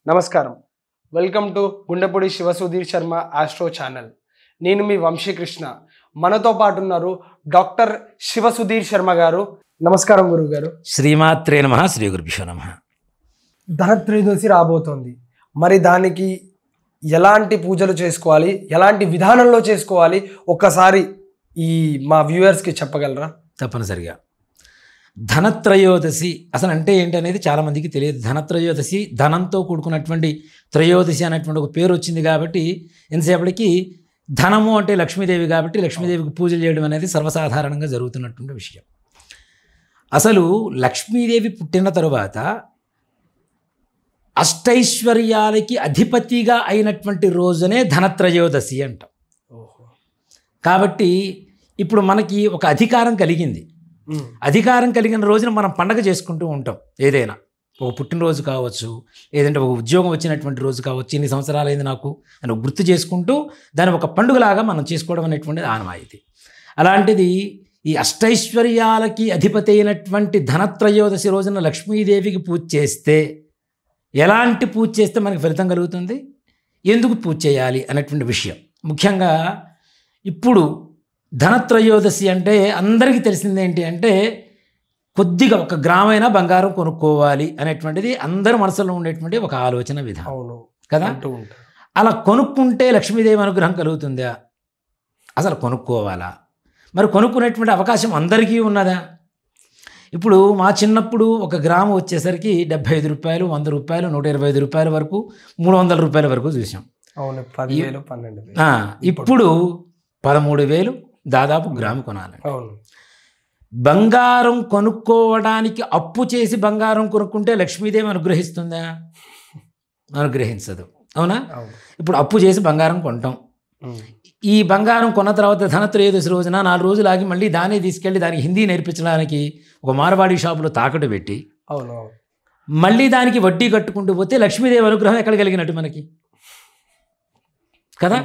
నమస్కారం. Welcome to Gundepudi Sivasudheer Sharma astro channel. నేను మీ వంశీకృష్ణ. మనతో పాటు ఉన్నారు డాక్టర్ శివసుధీర్ శర్మ గారు. నమస్కారం గురువు గారు. శ్రీమాత్రే నమః. శ్రీ గురుభ్యో నమః. ధనత్రయోదశి రాబోతోంది. మరి దానికి ఎలాంటి పూజలు చేసుకోవాలి, ఎలాంటి విధానంలో చేసుకోవాలి, ఒక్కసారి ఈ మా వ్యూవర్స్కి చెప్పగలరా? తప్పనిసరిగా ధనత్రయోదశి అసలు అంటే ఏంటనేది చాలామందికి తెలియదు. ధనత్రయోదశి ధనంతో కూడుకున్నటువంటి త్రయోదశి అనేటువంటి ఒక పేరు వచ్చింది కాబట్టి ఎంతసేపటికి ధనము అంటే లక్ష్మీదేవి కాబట్టి లక్ష్మీదేవికి పూజలు చేయడం అనేది సర్వసాధారణంగా జరుగుతున్నటువంటి విషయం. అసలు లక్ష్మీదేవి పుట్టిన తరువాత అష్టైశ్వర్యాలకి అధిపతిగా అయినటువంటి రోజునే ధనత్రయోదశి అంటాం. కాబట్టి ఇప్పుడు మనకి ఒక అధికారం కలిగింది. అధికారం కలిగిన రోజున మనం పండగ చేసుకుంటూ ఉంటాం. ఏదైనా ఒక పుట్టినరోజు కావచ్చు, ఏదంటే ఒక ఉద్యోగం వచ్చినటువంటి రోజు కావచ్చు, ఇన్ని సంవత్సరాలైంది నాకు అని గుర్తు చేసుకుంటూ దాన్ని ఒక పండుగలాగా మనం చేసుకోవడం అనేటువంటిది ఆనవాయితీ. అలాంటిది ఈ అష్టైశ్వర్యాలకి అధిపతి అయినటువంటి ధనత్రయోదశి రోజున లక్ష్మీదేవికి పూజ చేస్తే ఎలాంటి పూజ చేస్తే మనకి ఫలితం కలుగుతుంది, ఎందుకు పూజ చేయాలి అనేటువంటి విషయం. ముఖ్యంగా ఇప్పుడు ధనత్రయోదశి అంటే అందరికీ తెలిసింది ఏంటి అంటే కొద్దిగా ఒక గ్రామైనా బంగారం కొనుక్కోవాలి అనేటువంటిది అందరి మనసులో ఉండేటువంటి ఒక ఆలోచన విధానం కదా. అలా కొనుక్కుంటే లక్ష్మీదేవి అనుగ్రహం కలుగుతుందా? అసలు కొనుక్కోవాలా? మరి కొనుక్కునేటువంటి అవకాశం అందరికీ ఉన్నదా? ఇప్పుడు మా చిన్నప్పుడు ఒక గ్రాము వచ్చేసరికి 75 రూపాయలు, 100 రూపాయలు, 125 రూపాయల వరకు, 300 రూపాయల వరకు చూసాం. అవును, 10,000, 12,000. ఇప్పుడు 13,000 దాదాపు గ్రాము కొనాలి. అవును. బంగారం కొనుక్కోవడానికి అప్పు చేసి బంగారం కొనుక్కుంటే లక్ష్మీదేవి అనుగ్రహిస్తుందా? అనుగ్రహించదు. అవునా? ఇప్పుడు అప్పు చేసి బంగారం కొంటాం. ఈ బంగారం కొన్న తర్వాత ధనత్రయోదశి రోజున 4 రోజులు ఆగి మళ్ళీ దాన్ని తీసుకెళ్ళి దానికి హిందీ నేర్పించడానికి ఒక మార్వాడి షాపులో తాకట్టు పెట్టి మళ్ళీ దానికి వడ్డీ కట్టుకుంటూ పోతే లక్ష్మీదేవి అనుగ్రహం ఎక్కడ కలిగినట్టు మనకి కదా.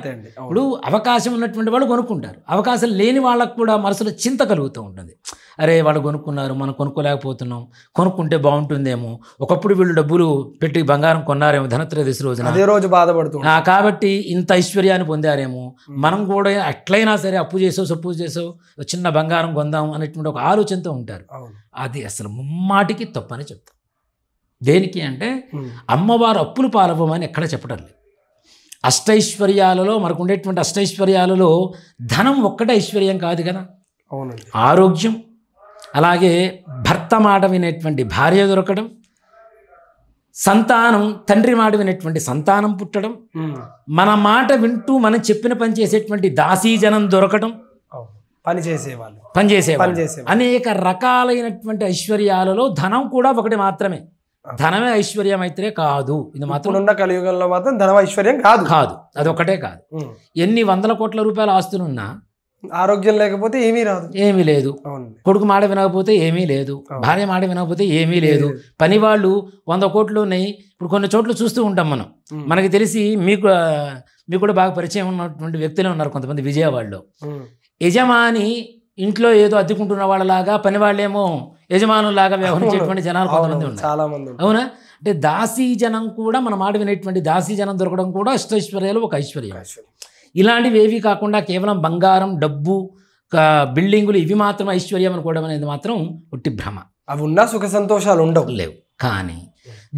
ఇప్పుడు అవకాశం ఉన్నటువంటి వాళ్ళు కొనుక్కుంటారు, అవకాశం లేని వాళ్ళకు కూడా మనసులో చింత కలుగుతూ ఉంటుంది. అరే వాళ్ళు కొనుక్కున్నారు, మనం కొనుక్కోలేకపోతున్నాం, కొనుక్కుంటే బాగుంటుందేమో, ఒకప్పుడు వీళ్ళు డబ్బులు పెట్టి బంగారం కొన్నారేమో ధనత్రయోదశి రోజున, అదే రోజు బాధపడుతుంది కాబట్టి ఇంత ఐశ్వర్యాన్ని పొందారేమో, మనం కూడా ఎట్లయినా సరే అప్పు చేసో సప్పు చేసో చిన్న బంగారం కొందాం అనేటువంటి ఒక ఆలోచనతో ఉంటారు. అది అసలు ముమ్మాటికి తప్పని చెప్తాం. దేనికి అంటే అమ్మవారు అప్పులు పాలవ్వమని ఎక్కడ చెప్పడం లేదు. అష్టైశ్వర్యాలలో మనకు ఉండేటువంటి అష్టైశ్వర్యాలలో ధనం ఒక్కటే ఐశ్వర్యం కాదు కదా. ఆరోగ్యం, అలాగే భర్త మాట వినేటువంటి భార్య దొరకడం, సంతానం తండ్రి మాట వినేటువంటి సంతానం పుట్టడం, మన మాట వింటూ మనం చెప్పిన పని చేసేటువంటి దాసీజనం దొరకడం, పనిచేసేవాళ్ళు, అనేక రకాలైనటువంటి ఐశ్వర్యాలలో ధనం కూడా ఒకటి మాత్రమే. ధనమే ఐశ్వర్యం అయితే కాదు. ఇది మాత్రం ఉన్న కలియుగంలో మాత్రం ధనం ఐశ్వర్యం కాదు. అదొకటే కాదు. ఎన్ని 100 కోట్ల రూపాయల ఆస్తులున్నా ఆరోగ్యం లేకపోతే ఏమీ రాదు, ఏమీ లేదు. కొడుకు మాట వినకపోతే ఏమీ లేదు, భార్య మాట వినకపోతే ఏమీ లేదు. పని వాళ్ళు 100 కోట్లు ఉన్నాయి. ఇప్పుడు కొన్ని చోట్ల చూస్తూ ఉంటాం మనం. మనకి తెలిసి మీకు కూడా బాగా పరిచయం ఉన్నటువంటి వ్యక్తులే ఉన్నారు కొంతమంది విజయవాడలో. యజమాని ఇంట్లో ఏదో అద్దెకుంటున్న వాళ్ళలాగా, పని వాళ్ళేమో యజమానులాగా వ్యవహరించేటువంటి జనాలు కొంతమంది ఉన్నారు, చాలా మంది. అవునా? అంటే దాసీజనం కూడా మన మాట వినేటువంటి దాసీజనం దొరకడం కూడా అష్టైశ్వర్యాలు ఒక ఐశ్వర్యం. ఇలాంటివి ఏవి కాకుండా కేవలం బంగారం, డబ్బు, బిల్డింగులు ఇవి మాత్రం ఐశ్వర్యం అనుకోవడం అనేది మాత్రం ఒట్టి భ్రమ. అవి ఉన్నా సుఖ సంతోషాలు లేవు. కానీ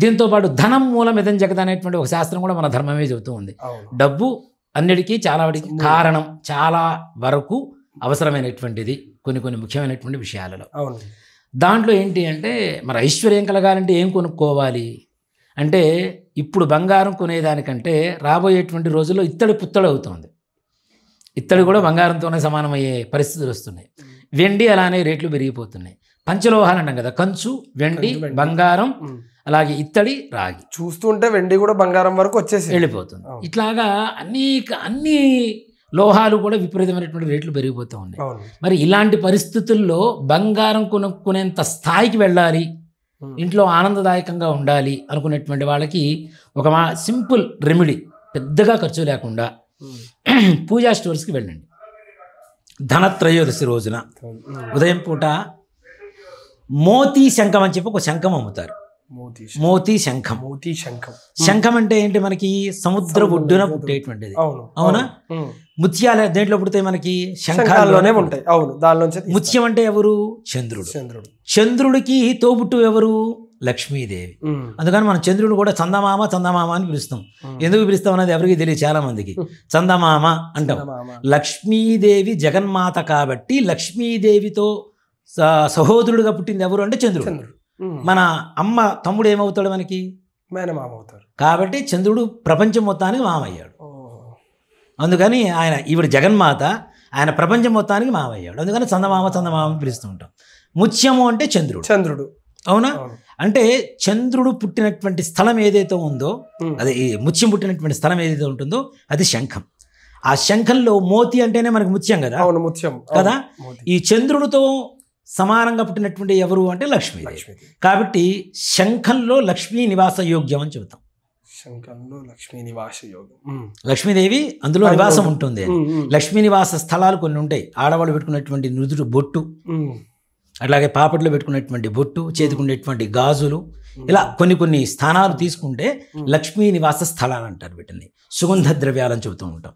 దీంతో పాటు ధనం మూలం ఇదం జగత్ అనేటువంటి ఒక శాస్త్రం కూడా మన ధర్మమే చెబుతూ ఉంది. డబ్బు అన్నిటికీ చాలా వాటికి కారణం, చాలా వరకు అవసరమైనటువంటిది కొన్ని ముఖ్యమైనటువంటి విషయాలలో. దాంట్లో ఏంటి అంటే మరి ఐశ్వర్యం కలగాలంటే ఏం కొనుక్కోవాలి అంటే ఇప్పుడు బంగారం కొనేదానికంటే రాబోయేటువంటి రోజుల్లో ఇత్తడి పుత్తడి అవుతుంది. ఇత్తడి కూడా బంగారంతోనే సమానమయ్యే పరిస్థితులు వస్తున్నాయి. వెండి అలానే రేట్లు పెరిగిపోతున్నాయి. పంచలోహాలు అంటాం కదా, కంచు, వెండి, బంగారం, అలాగే ఇత్తడి, రాగి. చూస్తుంటే వెండి కూడా బంగారం వరకు వచ్చేసి వెళ్ళిపోతుంది. ఇట్లాగా అన్ని లోహాలు కూడా విపరీతమైనటువంటి రేట్లు పెరిగిపోతూ ఉన్నాయి. మరి ఇలాంటి పరిస్థితుల్లో బంగారం కొనుక్కునేంత స్థాయికి వెళ్ళాలి, ఇంట్లో ఆనందదాయకంగా ఉండాలి అనుకునేటువంటి వాళ్ళకి ఒక సింపుల్ రెమెడీ, పెద్దగా ఖర్చు లేకుండా పూజా స్టోర్స్కి వెళ్ళండి. ధనత్రయోదశి రోజున ఉదయం పూట మోతీ శంఖం అని చెప్పి ఒక శంఖం అమ్ముతారు. మోతి శంఖం. మోతి శంఖం. శంఖం అంటే ఏంటి? మనకి సముద్ర ఒడ్డున పుట్టేటువంటిది. అవునా? ముత్యాలు దేంట్లో పుడతాయి? మనకి శంఖాల్లోనే ఉంటాయి. అవును, దానిలోంచి. ముత్యం అంటే ఎవరు? చంద్రుడు. చంద్రుడికి తోబుట్టు ఎవరు? లక్ష్మీదేవి. అందుకని మనం చంద్రుడు కూడా చందమామ చందమామ అని పిలుస్తాం. ఎందుకు పిలుస్తాం అనేది ఎవరికి తెలియదు చాలా మందికి. చందమామ అంటాం. లక్ష్మీదేవి జగన్మాత కాబట్టి లక్ష్మీదేవితో సహోదరుడుగా పుట్టింది ఎవరు అంటే చంద్రుడు. మన అమ్మ తమ్ముడు ఏమవుతాడు? మనకి మేనమామ అవుతాడు. కాబట్టి చంద్రుడు ప్రపంచం మొత్తానికి మామయ్యాడు. అందుకని ఈవిడ జగన్మాత, ఆయన ప్రపంచం మొత్తానికి మామయ్యాడు. అందుకని చందమామ చందమామ అని పిలుస్తూ ఉంటాం. ముత్యము అంటే చంద్రుడు. అవునా? అంటే చంద్రుడు పుట్టినటువంటి స్థలం ఏదైతే ఉందో, అదే ఈ ముత్యం పుట్టినటువంటి స్థలం ఏదైతే ఉంటుందో అది శంఖం. ఆ శంఖంలో మోతి అంటేనే మనకి ముత్యం కదా. అవును, ముత్యం కదా. ఈ చంద్రుడితో సమానంగా పుట్టినటువంటి ఎవరు అంటే లక్ష్మీదేవి. కాబట్టి శంఖంలో లక్ష్మీ నివాస యోగ్యం అని చెబుతాం. శంఖంలో లక్ష్మీ నివాస యోగం. లక్ష్మీదేవి అందులో నివాసం ఉంటుంది. లక్ష్మీ నివాస స్థలాలు కొన్ని ఉంటాయి. ఆడవాళ్ళు పెట్టుకున్నటువంటి నుదురు బొట్టు, అట్లాగే పాపట్లో పెట్టుకునేటువంటి బొట్టు, చేతికుండేటువంటి గాజులు, ఇలా కొన్ని స్థానాలు తీసుకుంటే లక్ష్మీ నివాస స్థలాలు అంటారు. వీటిని సుగంధ ద్రవ్యాలని చెబుతూ ఉంటాం.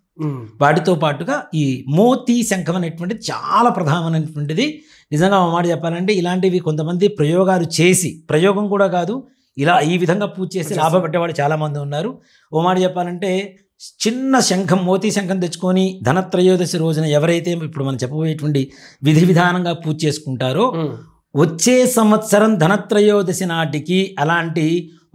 వాటితో పాటుగా ఈ మోతి శంఖం అనేటువంటిది చాలా ప్రధానమైనటువంటిది. నిజంగా ఒక మాట చెప్పాలంటే ఇలాంటివి కొంతమంది ప్రయోగాలు చేసి, ప్రయోగం కూడా కాదు, ఇలా ఈ విధంగా పూజ చేసి లాభపడ్డేవాళ్ళు చాలామంది ఉన్నారు. ఓ మాట చెప్పాలంటే చిన్న శంఖం, మోతీ శంఖం తెచ్చుకొని ధనత్రయోదశి రోజున ఎవరైతే ఇప్పుడు మనం చెప్పబోయేటువంటి విధి విధానంగా పూజ చేసుకుంటారో వచ్చే సంవత్సరం ధనత్రయోదశి నాటికి అలాంటి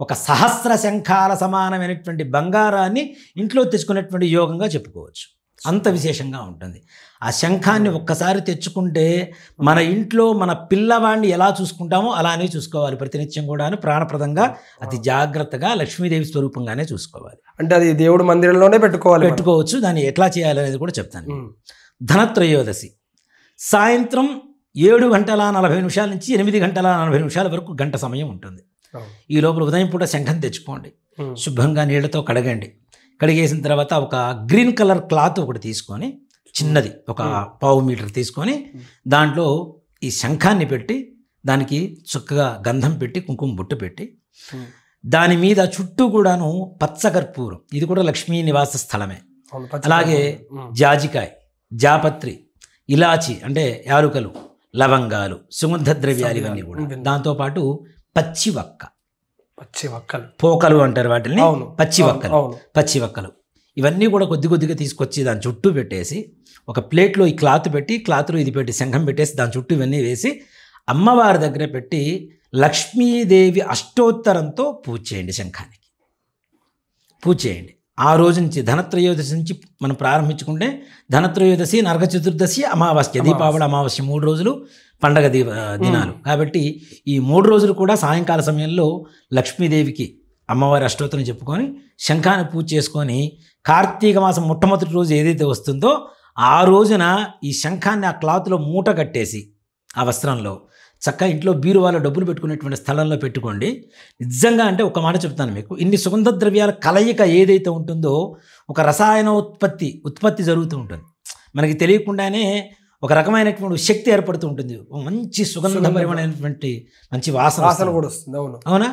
ఒక సహస్ర శంఖాల సమానమైనటువంటి బంగారాన్ని ఇంట్లో తెచ్చుకునేటువంటి యోగంగా చెప్పుకోవచ్చు. అంత విశేషంగా ఉంటుంది. ఆ శంఖాన్ని ఒక్కసారి తెచ్చుకుంటే మన ఇంట్లో మన పిల్లవాడిని ఎలా చూసుకుంటామో అలానే చూసుకోవాలి. ప్రతినిత్యం కూడా ప్రాణప్రదంగా అతి జాగ్రత్తగా లక్ష్మీదేవి స్వరూపంగానే చూసుకోవాలి. అంటే అది దేవుడు మందిరంలోనే పెట్టుకోవచ్చు. దాన్ని ఎట్లా చేయాలనేది కూడా చెప్తాను. ధనత్రయోదశి సాయంత్రం 7:40 నుంచి 8:40 వరకు గంట సమయం ఉంటుంది. ఈ లోపల ఉదయం పూట శంఖం తెచ్చుకోండి, శుభ్రంగా నీళ్లతో కడగండి. కడిగేసిన తర్వాత ఒక గ్రీన్ కలర్ క్లాత్ ఒకటి తీసుకొని, చిన్నది ఒక 1/2 మీటర్ తీసుకొని దాంట్లో ఈ శంఖాన్ని పెట్టి దానికి చక్కగా గంధం పెట్టి కుంకుమ బొట్టు పెట్టి దాని మీద చుట్టూ కూడాను పచ్చకర్పూరం, ఇది కూడా లక్ష్మీ నివాస స్థలమే. అలాగే జాజికాయ, జాపత్రి, ఇలాచి అంటే యాలుకలు, లవంగాలు, సుగంధ ద్రవ్యాలు ఇవన్నీ కూడా. దాంతోపాటు పచ్చివక్కలు, పోకలు అంటారు వాటిని, పచ్చివక్కలు ఇవన్నీ కూడా కొద్దిగా తీసుకొచ్చి దాని చుట్టూ పెట్టేసి ఒక ప్లేట్లో ఈ క్లాత్ పెట్టి, క్లాత్లో ఇది పెట్టి శంఖం పెట్టేసి దాని చుట్టూ ఇవన్నీ వేసి అమ్మవారి దగ్గర పెట్టి లక్ష్మీదేవి అష్టోత్తరంతో పూజ చేయండి. శంఖానికి పూజ చేయండి. ఆ రోజు నుంచి ధనత్రయోదశి నుంచి మనం ప్రారంభించుకుంటే ధనత్రయోదశి, నరక చతుర్దశి, అమావాస్య, దీపావళి అమావాస్య 3 రోజులు పండగ దినాలు. కాబట్టి ఈ 3 రోజులు కూడా సాయంకాల సమయంలో లక్ష్మీదేవికి అమ్మవారి అష్టోత్తరం చెప్పుకొని శంఖాన్ని పూజ చేసుకొని కార్తీక మాసం మొట్టమొదటి రోజు ఏదైతే వస్తుందో ఆ రోజున ఈ శంఖాన్ని ఆ క్లాత్లో మూట కట్టేసి ఆ వస్త్రంలో చక్కగా ఇంట్లో బీరువాలో డబ్బులు పెట్టుకునేటువంటి స్థలంలో పెట్టుకోండి. నిజంగా అంటే ఒక మాట చెప్తాను మీకు, ఇన్ని సుగంధ ద్రవ్యాల కలయిక ఏదైతే ఉంటుందో ఒక రసాయన ఉత్పత్తి జరుగుతూ ఉంటుంది. మనకి తెలియకుండానే ఒక రకమైనటువంటి శక్తి ఏర్పడుతూ ఉంటుంది. మంచి సుగంధ పరిమళమైనటువంటి మంచి వాసన కూడా వస్తుంది. అవునా?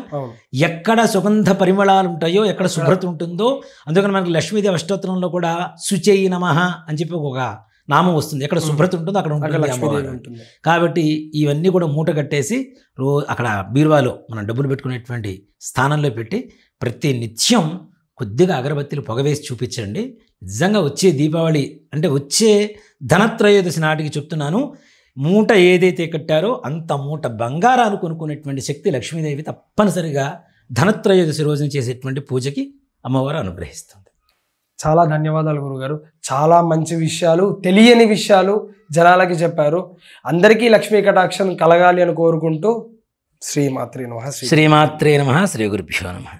ఎక్కడ సుగంధ పరిమళాలు ఉంటాయో, ఎక్కడ శుభ్రత ఉంటుందో, అందుకని మనకి లక్ష్మీదేవి అష్టోత్తరంలో కూడా శుచై నమః అని చెప్పి ఒక నామం వస్తుంది. ఎక్కడ శుభ్రత ఉంటుందో అక్కడ ఉంటుంది. కాబట్టి ఇవన్నీ కూడా మూట కట్టేసి అక్కడ బీరువాలో మనం డబ్బులు పెట్టుకునేటువంటి స్థానంలో పెట్టి ప్రతి నిత్యం కొద్దిగా అగరబత్తీలు పొగవేసి చూపించండి. నిజంగా వచ్చే దీపావళి అంటే వచ్చే ధనత్రయోదశి నాటికి చెప్తున్నాను, మూట ఏదైతే కట్టారో అంత మూట బంగారాలు కొనుక్కునేటువంటి శక్తి లక్ష్మీదేవి తప్పనిసరిగా ధనత్రయోదశి రోజున చేసేటువంటి పూజకి అమ్మవారు అనుగ్రహిస్తుంది. చాలా ధన్యవాదాలు గురుగారు. చాలా మంచి విషయాలు, తెలియని విషయాలు జనాలకి చెప్పారు. అందరికీ లక్ష్మీ కటాక్షం కలగాలి అని కోరుకుంటూ శ్రీమాత్రే నమః. శ్రీమాత్రే నమః. శ్రీ గురుభ్యో నమః.